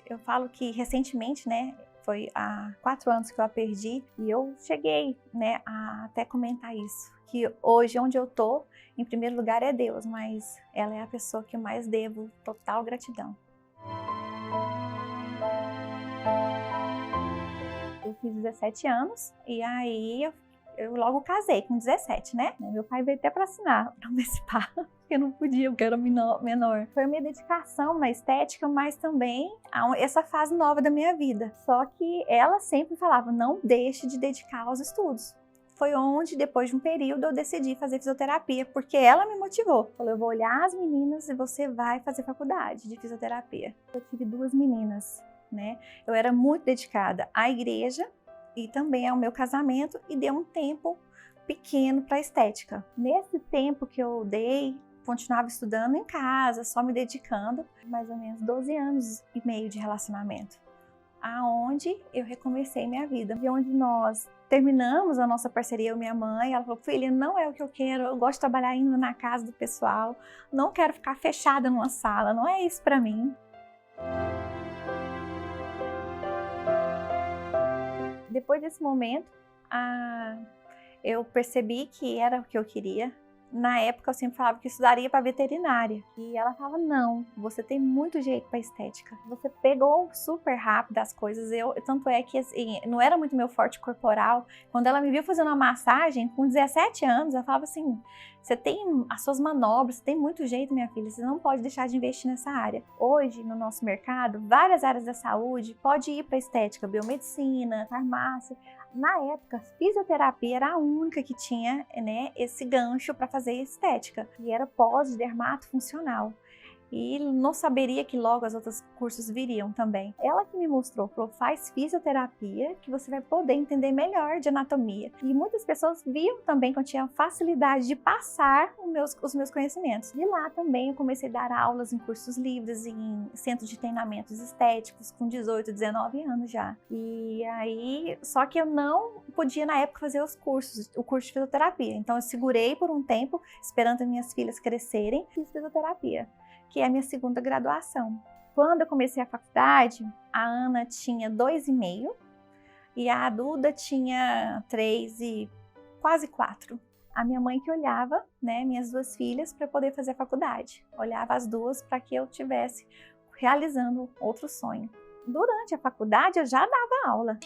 eu falo que recentemente, né, Foi há 4 anos que eu a perdi e eu cheguei, né, a até comentar isso, que hoje onde eu tô, em primeiro lugar é Deus, mas ela é a pessoa que eu mais devo total gratidão. Eu fiz 17 anos e aí eu logo casei com 17, né? Meu pai veio até para assinar, para participar, porque eu não podia, porque eu era menor. Foi a minha dedicação na estética, mas também essa fase nova da minha vida. Só que ela sempre falava, não deixe de dedicar aos estudos. Foi onde, depois de um período, eu decidi fazer fisioterapia, porque ela me motivou. Falou, eu vou olhar as meninas e você vai fazer faculdade de fisioterapia. Eu tive 2 meninas, né? Eu era muito dedicada à igreja e também ao meu casamento e dei um tempo pequeno para a estética. Nesse tempo que eu dei, continuava estudando em casa, só me dedicando, mais ou menos 12 anos e meio de relacionamento, aonde eu recomecei minha vida. E onde nós terminamos a nossa parceria, eu e minha mãe, ela falou, filha, não é o que eu quero, eu gosto de trabalhar indo na casa do pessoal, não quero ficar fechada numa sala, não é isso para mim. Depois desse momento, eu percebi que era o que eu queria. Na época, eu sempre falava que estudaria para veterinária. E ela falava, não, você tem muito jeito para estética. Você pegou super rápido as coisas. Tanto é que assim, não era muito meu forte corporal. Quando ela me viu fazendo uma massagem, com 17 anos, ela falava assim, você tem as suas manobras, você tem muito jeito, minha filha, você não pode deixar de investir nessa área. Hoje, no nosso mercado, várias áreas da saúde, pode ir para estética, biomedicina, farmácia. Na época, fisioterapia era a única que tinha, né, esse gancho para fazer estética. E era pós-dermato-funcional. E não saberia que logo os outros cursos viriam também. Ela que me mostrou, falou, faz fisioterapia que você vai poder entender melhor de anatomia. E muitas pessoas viam também que eu tinha facilidade de passar os meus conhecimentos. De lá também eu comecei a dar aulas em cursos livres, em centros de treinamentos estéticos, com 18, 19 anos já. E aí, só que eu não podia na época fazer o curso de fisioterapia. Então eu segurei por um tempo, esperando as minhas filhas crescerem, fiz fisioterapia, que é a minha segunda graduação. Quando eu comecei a faculdade, a Ana tinha 2,5 e a Duda tinha 3 e quase 4. A minha mãe que olhava, né, minhas 2 filhas para poder fazer a faculdade. Olhava as duas para que eu estivesse realizando outro sonho. Durante a faculdade eu já dava aula,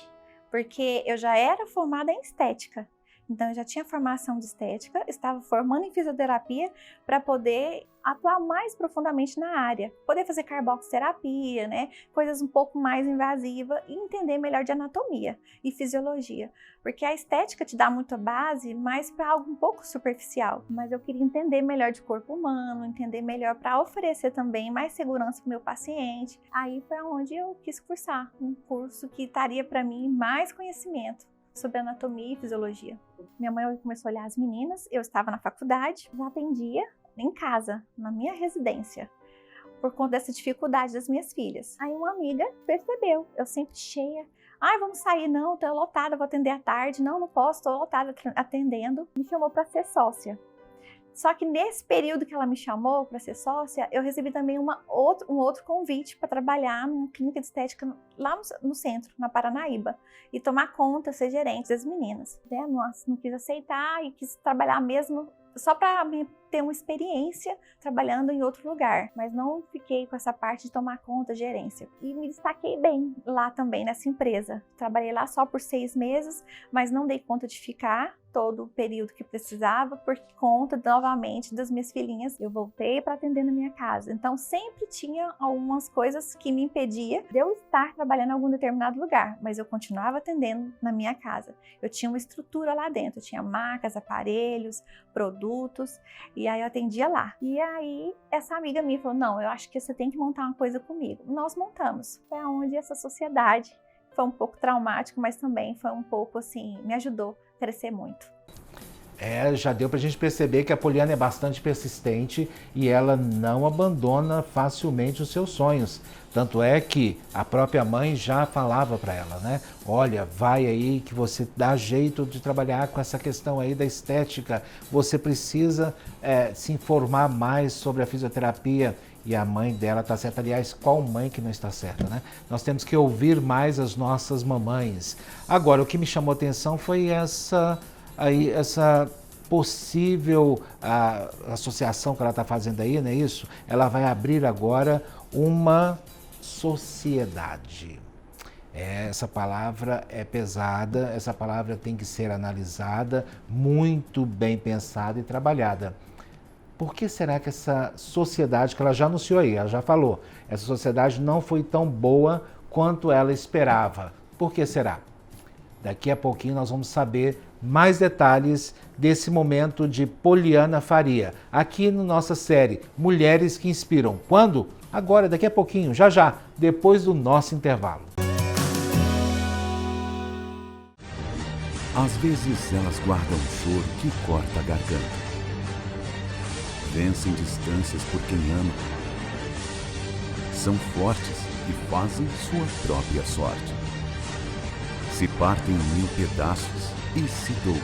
porque eu já era formada em estética. Então, eu já tinha formação de estética, estava formando em fisioterapia para poder atuar mais profundamente na área. Poder fazer carboxiterapia, né? Coisas um pouco mais invasivas e entender melhor de anatomia e fisiologia. Porque a estética te dá muita base, mas para algo um pouco superficial. Mas eu queria entender melhor de corpo humano, entender melhor para oferecer também mais segurança para o meu paciente. Aí foi onde eu quis cursar um curso que daria para mim mais conhecimento sobre anatomia e fisiologia. Minha mãe começou a olhar as meninas, eu estava na faculdade, já atendia em casa, na minha residência, por conta dessa dificuldade das minhas filhas. Aí uma amiga percebeu, eu sempre cheia, vamos sair, não, tô lotada, vou atender à tarde, não posso, tô lotada atendendo, me chamou para ser sócia. Só que nesse período que ela me chamou para ser sócia, eu recebi também um outro convite para trabalhar numa clínica de estética lá no centro, na Paranaíba, e tomar conta, ser gerente das meninas. Nossa, não quis aceitar e quis trabalhar mesmo só para ter uma experiência trabalhando em outro lugar, mas não fiquei com essa parte de tomar conta, gerência. E me destaquei bem lá também, nessa empresa. Trabalhei lá só por 6 meses, mas não dei conta de ficar todo o período que precisava, por conta, novamente, das minhas filhinhas. Eu voltei para atender na minha casa. Então, sempre tinha algumas coisas que me impediam de eu estar trabalhando em algum determinado lugar, mas eu continuava atendendo na minha casa. Eu tinha uma estrutura lá dentro, eu tinha macas, aparelhos, produtos, e aí eu atendia lá. E aí, essa amiga minha falou, não, eu acho que você tem que montar uma coisa comigo. Nós montamos. Foi onde essa sociedade foi um pouco traumático, mas também foi um pouco assim, me ajudou a crescer muito. Já deu pra gente perceber que a Poliana é bastante persistente e ela não abandona facilmente os seus sonhos. Tanto é que a própria mãe já falava para ela, né? Olha, vai aí que você dá jeito de trabalhar com essa questão aí da estética. Você precisa se informar mais sobre a fisioterapia. e a mãe dela está certa. Aliás, qual mãe que não está certa, né? Nós temos que ouvir mais as nossas mamães. Agora, o que me chamou a atenção foi essa possível associação que ela está fazendo aí, não é isso? Ela vai abrir agora uma sociedade. Essa palavra é pesada, essa palavra tem que ser analisada, muito bem pensada e trabalhada. Por que será que essa sociedade, que ela já anunciou aí, ela já falou, essa sociedade não foi tão boa quanto ela esperava? Por que será? Daqui a pouquinho nós vamos saber mais detalhes desse momento de Poliana Faria, aqui na nossa série Mulheres que Inspiram. Quando? Agora, daqui a pouquinho, já, depois do nosso intervalo. Às vezes elas guardam um choro que corta a garganta. Vencem distâncias por quem ama. São fortes e fazem sua própria sorte. Se partem em 1000 pedaços e se doam.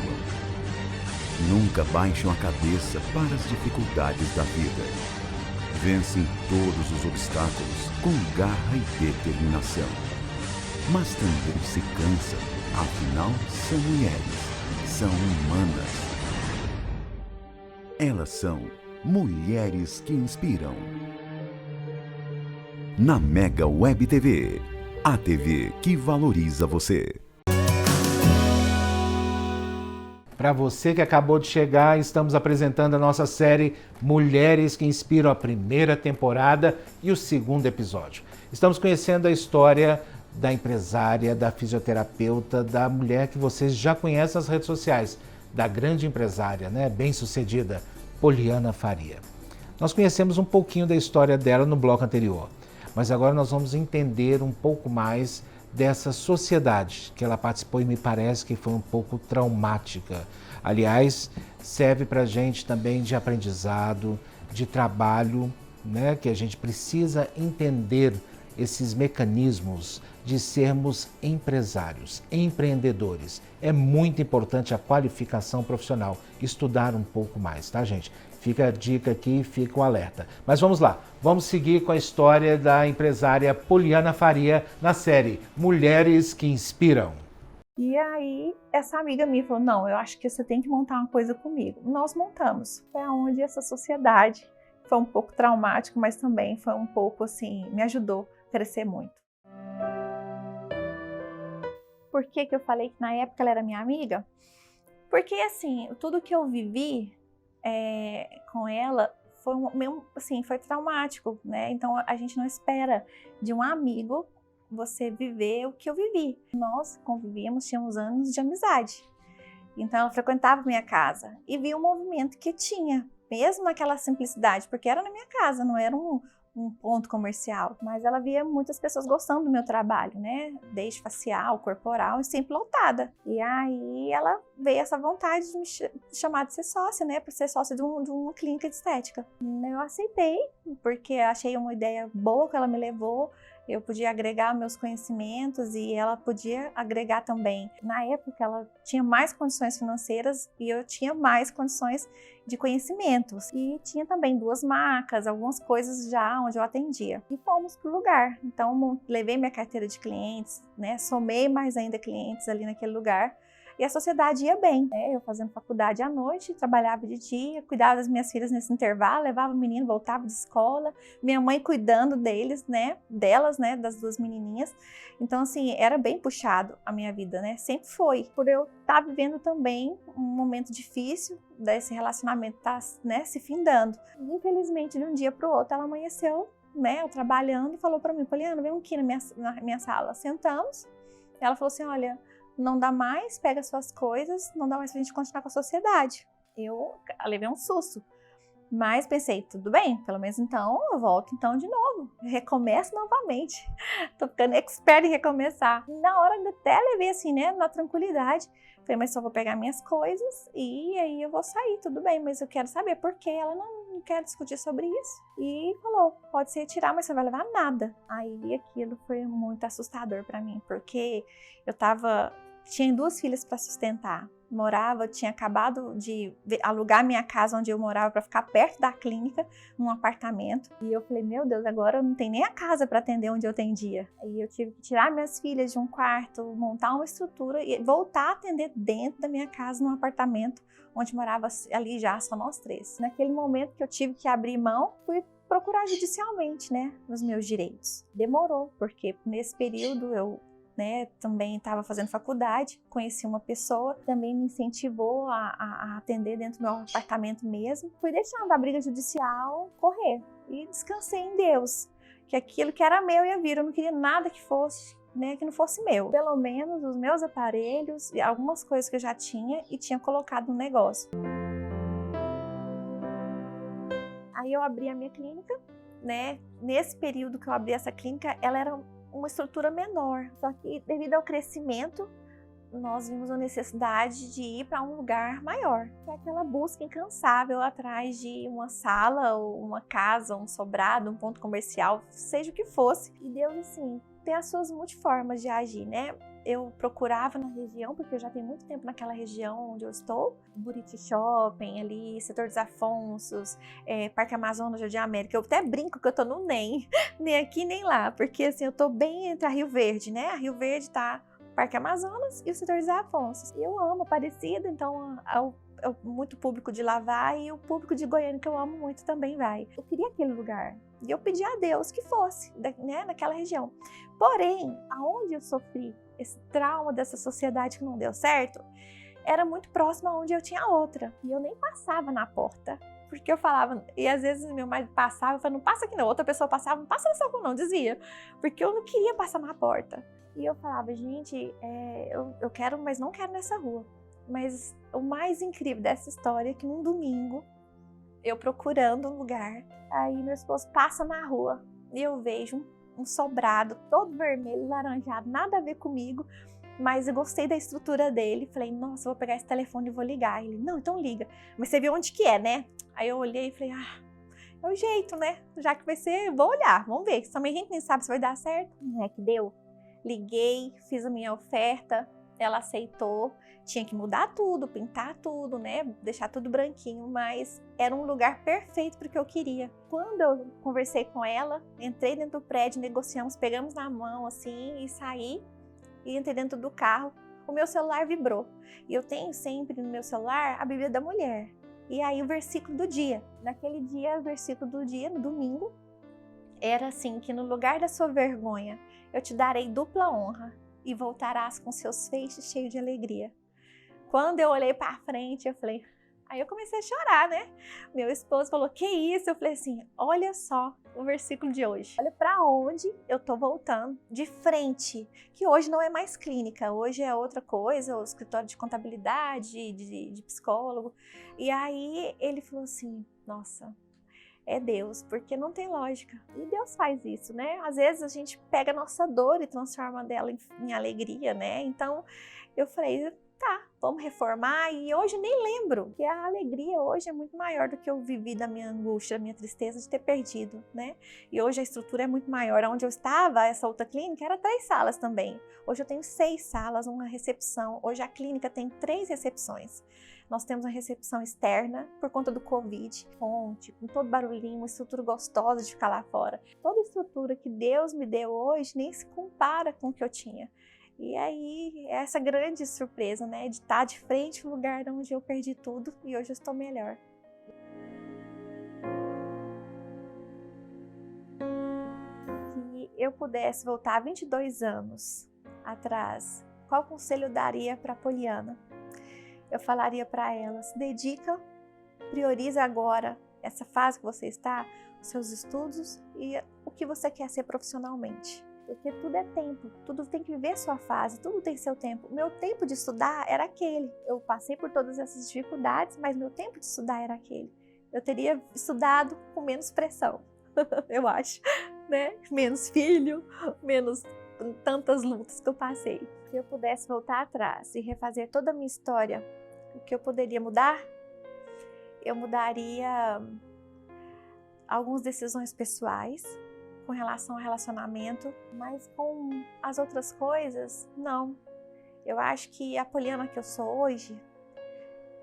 Nunca baixam a cabeça para as dificuldades da vida. Vencem todos os obstáculos com garra e determinação. Mas também se cansam, afinal são mulheres, são humanas. Elas são Mulheres que Inspiram. Na Mega Web TV, a TV que valoriza você. Para você que acabou de chegar, estamos apresentando a nossa série Mulheres que Inspiram, a primeira temporada e o segundo episódio. Estamos conhecendo a história da empresária, da fisioterapeuta, da mulher que vocês já conhecem nas redes sociais, da grande empresária, né, bem-sucedida, Poliana Faria. Nós conhecemos um pouquinho da história dela no bloco anterior, mas agora nós vamos entender um pouco mais dessa sociedade que ela participou e me parece que foi um pouco traumática. Aliás, serve para a gente também de aprendizado, de trabalho, né, que a gente precisa entender esses mecanismos de sermos empresários, empreendedores. É muito importante a qualificação profissional, estudar um pouco mais, tá, gente? Fica a dica aqui, fica o alerta. Mas vamos lá, vamos seguir com a história da empresária Poliana Faria na série Mulheres que Inspiram. E aí, essa amiga minha falou, não, eu acho que você tem que montar uma coisa comigo. Nós montamos. Foi onde essa sociedade foi um pouco traumático, mas também foi um pouco assim, me ajudou a crescer muito. Por que eu falei que na época ela era minha amiga? Porque assim, tudo que eu vivi com ela foi foi traumático, né? Então a gente não espera de um amigo você viver o que eu vivi. Nós convivíamos, tínhamos anos de amizade. Então ela frequentava minha casa e via o movimento que tinha, mesmo naquela simplicidade, porque era na minha casa, não era um ponto comercial, mas ela via muitas pessoas gostando do meu trabalho, né? Desde facial, corporal e sempre lotada. E aí ela veio essa vontade de me chamar de ser sócia, né? Para ser sócia de uma clínica de estética. Eu aceitei, porque achei uma ideia boa que ela me levou. Eu podia agregar meus conhecimentos e ela podia agregar também. Na época, ela tinha mais condições financeiras e eu tinha mais condições de conhecimentos. E tinha também 2 marcas, algumas coisas já onde eu atendia. E fomos para o lugar. Então, levei minha carteira de clientes, né? Somei mais ainda clientes ali naquele lugar. E a sociedade ia bem, né? Eu fazendo faculdade à noite, trabalhava de dia, cuidava das minhas filhas nesse intervalo, levava o menino, voltava de escola, minha mãe cuidando deles, né? Delas, né? Das 2 menininhas. Então, assim, era bem puxado a minha vida, né? Sempre foi. Por eu estar vivendo também um momento difícil, desse relacionamento né? Se findando. E, infelizmente, de um dia para o outro, ela amanheceu, né? Eu trabalhando, falou para mim, Poliana, vem aqui na minha sala. Sentamos. Ela falou assim, olha, não dá mais, pega suas coisas, não dá mais pra gente continuar com a sociedade. Eu levei um susto, mas pensei, tudo bem, pelo menos então eu volto então de novo, recomeço novamente. Tô ficando expert em recomeçar. Na hora até levei assim, né, na tranquilidade, falei, mas só vou pegar minhas coisas e aí eu vou sair, tudo bem, mas eu quero saber por que ela não quer discutir sobre isso. E falou, pode se retirar, mas você não vai levar nada. Aí aquilo foi muito assustador pra mim, porque eu tinha 2 filhas para sustentar, morava, tinha acabado de alugar minha casa onde eu morava para ficar perto da clínica, num apartamento. E eu falei, meu Deus, agora não tem nem a casa para atender onde eu atendia. Aí eu tive que tirar minhas filhas de um quarto, montar uma estrutura e voltar a atender dentro da minha casa, num apartamento onde morava ali já só nós 3. Naquele momento que eu tive que abrir mão, fui procurar judicialmente, né, os meus direitos. Demorou, porque nesse período eu também estava fazendo faculdade, conheci uma pessoa, também me incentivou a atender dentro do meu apartamento mesmo. Fui deixando a briga judicial correr e descansei em Deus, que aquilo que era meu ia vir, eu não queria nada que fosse, que não fosse meu. Pelo menos os meus aparelhos e algumas coisas que eu já tinha e tinha colocado no negócio. Aí eu abri a minha clínica, nesse período que eu abri essa clínica, ela era uma estrutura menor, só que devido ao crescimento, nós vimos a necessidade de ir para um lugar maior, que é aquela busca incansável atrás de uma sala, ou uma casa, um sobrado, um ponto comercial, seja o que fosse. E Deus, assim, tem as suas multiformas de agir, Eu procurava na região, porque eu já tenho muito tempo naquela região onde eu estou, Buriti Shopping, ali, Setor dos Afonsos, Parque Amazonas, Jardim América. Eu até brinco que eu tô no nem aqui nem lá, porque assim, eu tô bem entre a Rio Verde, A Rio Verde tá Parque Amazonas e o Setor dos Afonsos. E eu amo Aparecida, então muito público de lá vai, e o público de Goiânia, que eu amo muito, também vai. Eu queria aquele lugar, e eu pedi a Deus que fosse, naquela região. Porém, aonde eu sofri esse trauma dessa sociedade que não deu certo, era muito próximo aonde eu tinha outra. E eu nem passava na porta, porque eu falava, e às vezes meu marido passava, eu falava, não passa aqui não. Outra pessoa passava, não passa nessa rua não, desvia. Porque eu não queria passar na porta. E eu falava, gente, eu quero, mas não quero nessa rua. Mas o mais incrível dessa história é que num domingo, eu procurando um lugar, aí meu esposo passa na rua e eu vejo um sobrado todo vermelho, laranjado, nada a ver comigo, mas eu gostei da estrutura dele. Falei, nossa, vou pegar esse telefone e vou ligar. Ele, não, então liga. Mas você viu onde que é, né? Aí eu olhei e falei, é o jeito, Já que vai ser, vou olhar, vamos ver. Também a gente nem sabe se vai dar certo. Não é que deu? Liguei, fiz a minha oferta, ela aceitou. Tinha que mudar tudo, pintar tudo, deixar tudo branquinho, mas era um lugar perfeito para o que eu queria. Quando eu conversei com ela, entrei dentro do prédio, negociamos, pegamos na mão assim e saí, e entrei dentro do carro, o meu celular vibrou. E eu tenho sempre no meu celular a Bíblia da Mulher. E aí o versículo do dia. Naquele dia, o versículo do dia, no domingo, era assim, que no lugar da sua vergonha, eu te darei dupla honra e voltarás com seus feixes cheios de alegria. Quando eu olhei para frente, eu falei, aí eu comecei a chorar, Meu esposo falou, que isso? Eu falei assim, olha só o versículo de hoje. Olha para onde eu tô voltando, de frente, que hoje não é mais clínica, hoje é outra coisa, o escritório de contabilidade, de psicólogo. E aí ele falou assim, nossa, é Deus, porque não tem lógica. E Deus faz isso, Às vezes a gente pega a nossa dor e transforma dela em alegria, Então eu falei, tá, vamos reformar. E hoje eu nem lembro, que a alegria hoje é muito maior do que eu vivi da minha angústia, da minha tristeza de ter perdido, E hoje a estrutura é muito maior. Onde eu estava, essa outra clínica, era 3 salas também. Hoje eu tenho 6 salas, uma recepção. Hoje a clínica tem 3 recepções. Nós temos uma recepção externa por conta do Covid, fonte, com todo barulhinho, uma estrutura gostosa de ficar lá fora. Toda a estrutura que Deus me deu hoje nem se compara com o que eu tinha. E aí, essa grande surpresa, de estar de frente ao lugar onde eu perdi tudo e hoje eu estou melhor. Se eu pudesse voltar 22 anos atrás, qual conselho eu daria para Poliana? Eu falaria para ela, se dedica, prioriza agora essa fase que você está, os seus estudos e o que você quer ser profissionalmente. Porque tudo é tempo, tudo tem que viver sua fase, tudo tem seu tempo. O meu tempo de estudar era aquele. Eu passei por todas essas dificuldades, mas meu tempo de estudar era aquele. Eu teria estudado com menos pressão, eu acho, Menos filho, menos tantas lutas que eu passei. Se eu pudesse voltar atrás e refazer toda a minha história, o que eu poderia mudar? Eu mudaria algumas decisões pessoais com relação ao relacionamento, mas com as outras coisas, não. Eu acho que a Poliana que eu sou hoje,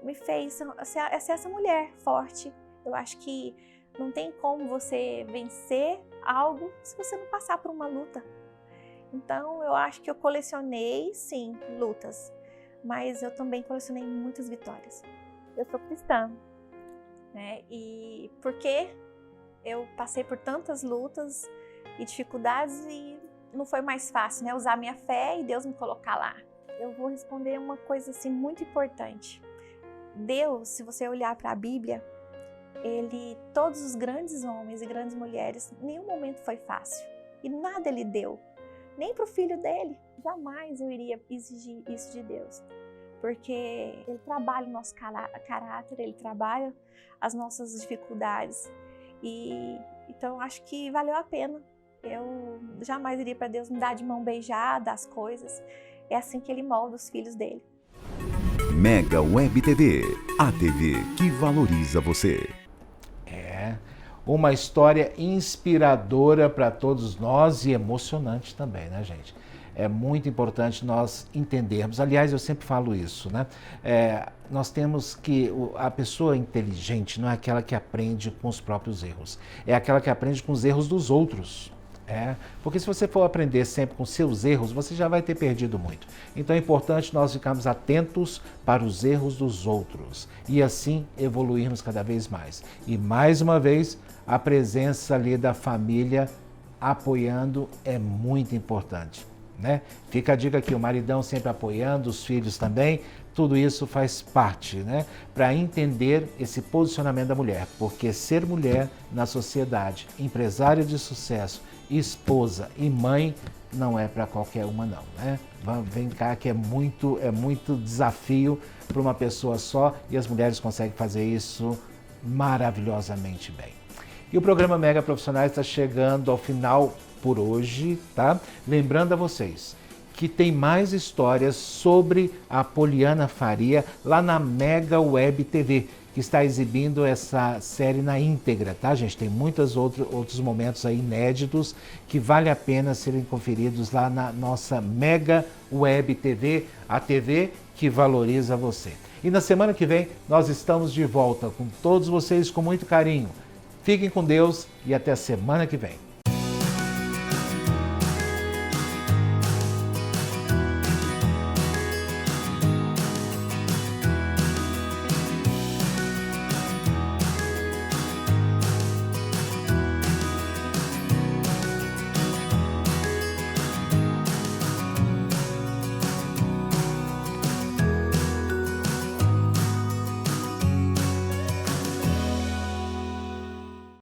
me fez ser essa mulher forte. Eu acho que não tem como você vencer algo se você não passar por uma luta. Então, eu acho que eu colecionei, sim, lutas, mas eu também colecionei muitas vitórias. Eu sou cristã, né? E porque eu passei por tantas lutas e dificuldades e não foi mais fácil, né? Usar minha fé e Deus me colocar lá. Eu vou responder uma coisa assim muito importante. Deus, se você olhar para a Bíblia, todos os grandes homens e grandes mulheres, em nenhum momento foi fácil. E nada ele deu, nem para o filho dele. Jamais eu iria exigir isso de Deus. Porque ele trabalha o nosso caráter, ele trabalha as nossas dificuldades. Então eu acho que valeu a pena. Eu jamais iria para Deus me dar de mão beijada as coisas. É assim que ele molda os filhos dele. Mega Web TV, a TV que valoriza você. Uma história inspiradora para todos nós e emocionante também, né, gente? É muito importante nós entendermos. Aliás, eu sempre falo isso, né? Nós temos que... A pessoa inteligente não é aquela que aprende com os próprios erros. É aquela que aprende com os erros dos outros. Porque se você for aprender sempre com seus erros, você já vai ter perdido muito. Então é importante nós ficarmos atentos para os erros dos outros e assim evoluirmos cada vez mais. E mais uma vez, a presença ali da família apoiando é muito importante, né? Fica a dica aqui, o maridão sempre apoiando, os filhos também, tudo isso faz parte, né? Para entender esse posicionamento da mulher, porque ser mulher na sociedade, empresária de sucesso, esposa e mãe, não é para qualquer uma não, né? Vem cá que é muito desafio para uma pessoa só e as mulheres conseguem fazer isso maravilhosamente bem. E o programa Mega Profissionais está chegando ao final por hoje, tá? Lembrando a vocês que tem mais histórias sobre a Poliana Faria lá na Mega Web TV, que está exibindo essa série na íntegra, tá, gente? Tem muitos outros momentos aí inéditos que vale a pena serem conferidos lá na nossa Mega Web TV, a TV que valoriza você. E na semana que vem nós estamos de volta com todos vocês com muito carinho. Fiquem com Deus e até a semana que vem.